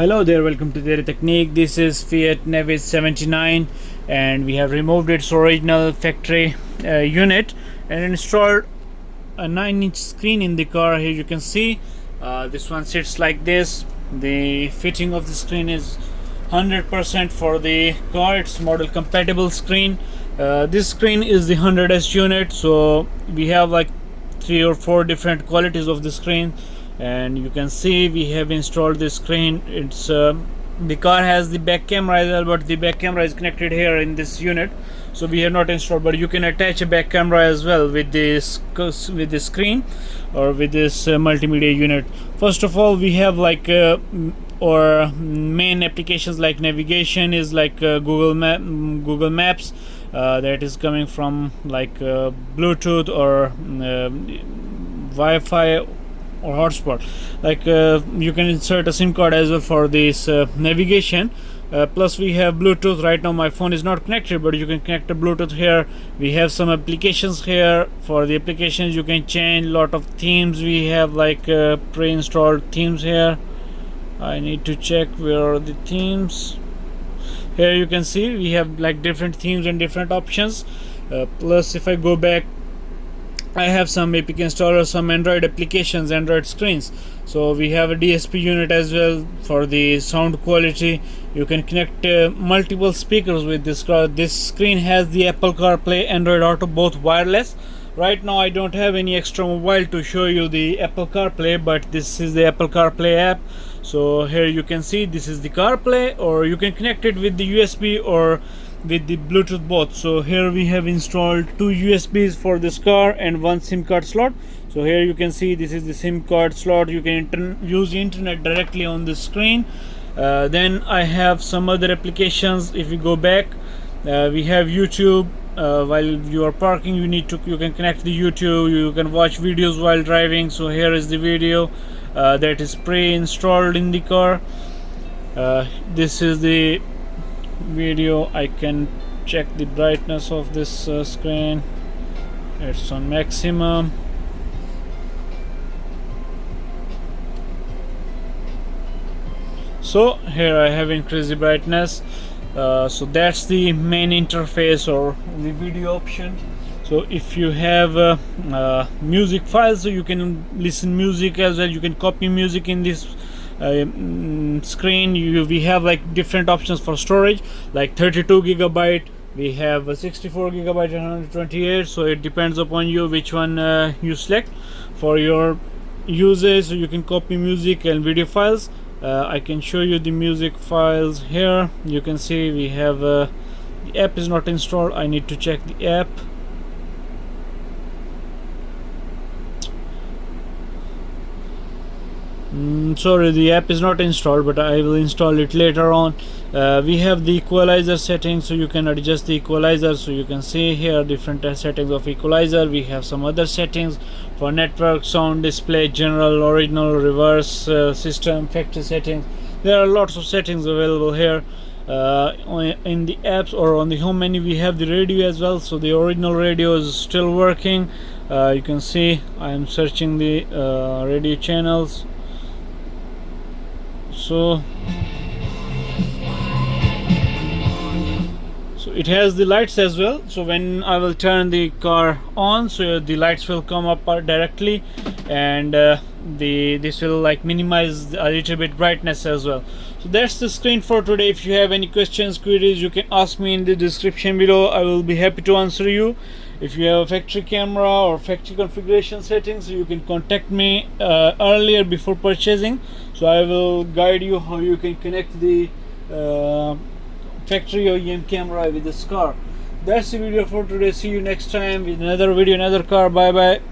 Hello there, welcome to Tereteknik. This is Fiat Nevis 79 and we have removed its original factory unit and installed a 9-inch screen in the car. Here you can see this one sits like this. The fitting of the screen is 100% for the car. It's model compatible screen. This screen is the 100S unit, so we have like 3 or 4 different qualities of the screen, and you can see we have installed this screen. It's the car has the back camera as well, but the back camera is connected here in this unit, so we have not installed, but you can attach a back camera as well with this screen or with this multimedia unit. First of all, we have like our main applications like navigation is like Google Maps, that is coming from like Bluetooth or Wi-Fi or hotspot. Like you can insert a SIM card as well for this navigation. Plus we have Bluetooth. Right now my phone is not connected, but you can connect a Bluetooth here. We have some applications here. For the applications you can change lot of themes. We have like pre-installed themes here. I need to check where are the themes. Here you can see we have like different themes and different options. Plus if I go back, I have some APK installer, some Android applications, Android screens. So we have a DSP unit as well for the sound quality. You can connect multiple speakers with this car. This screen has the Apple CarPlay, Android Auto, both wireless. Right now I don't have any extra mobile to show you the Apple CarPlay, but this is the Apple CarPlay app. So here you can see this is the CarPlay, or you can connect it with the USB or with the Bluetooth both. So here we have installed 2 USBs for this car and 1 SIM card slot. So here you can see this is the SIM card slot. You can use the internet directly on the screen. Then I have some other applications. If you go back, we have YouTube. While you are parking, you can connect the YouTube. You can watch videos while driving. So here is the video that is pre-installed in the car. This is the video. I can check the brightness of this screen. It's on maximum. So here I have increased the brightness. So that's the main interface or the video option. So if you have music files, so you can listen music as well. You can copy music in this screen. We have like different options for storage, like 32 gigabyte. We have a 64 gigabyte and 128. So it depends upon you which one you select for your usage. So you can copy music and video files. I can show you the music files here. You can see we have the app is not installed. I need to check the app. Sorry, the app is not installed, but I will install it later on. We have the equalizer settings, so you can adjust the equalizer. So you can see here different settings of equalizer. We have some other settings for network, sound, display, general, original, reverse, system, factory settings. There are lots of settings available here. In the apps or on the home menu, we have the radio as well. So the original radio is still working. You can see I am searching the radio channels. So it has the lights as well. So when I will turn the car on, so the lights will come up directly, and this will like minimize a little bit brightness as well. So that's the screen for today. If you have any questions, queries, you can ask me in the description below. I will be happy to answer you. If you have a factory camera or factory configuration settings, you can contact me earlier before purchasing. So I will guide you how you can connect the factory OEM camera with this car. That's the video for today. See you next time with another video, another car. Bye bye.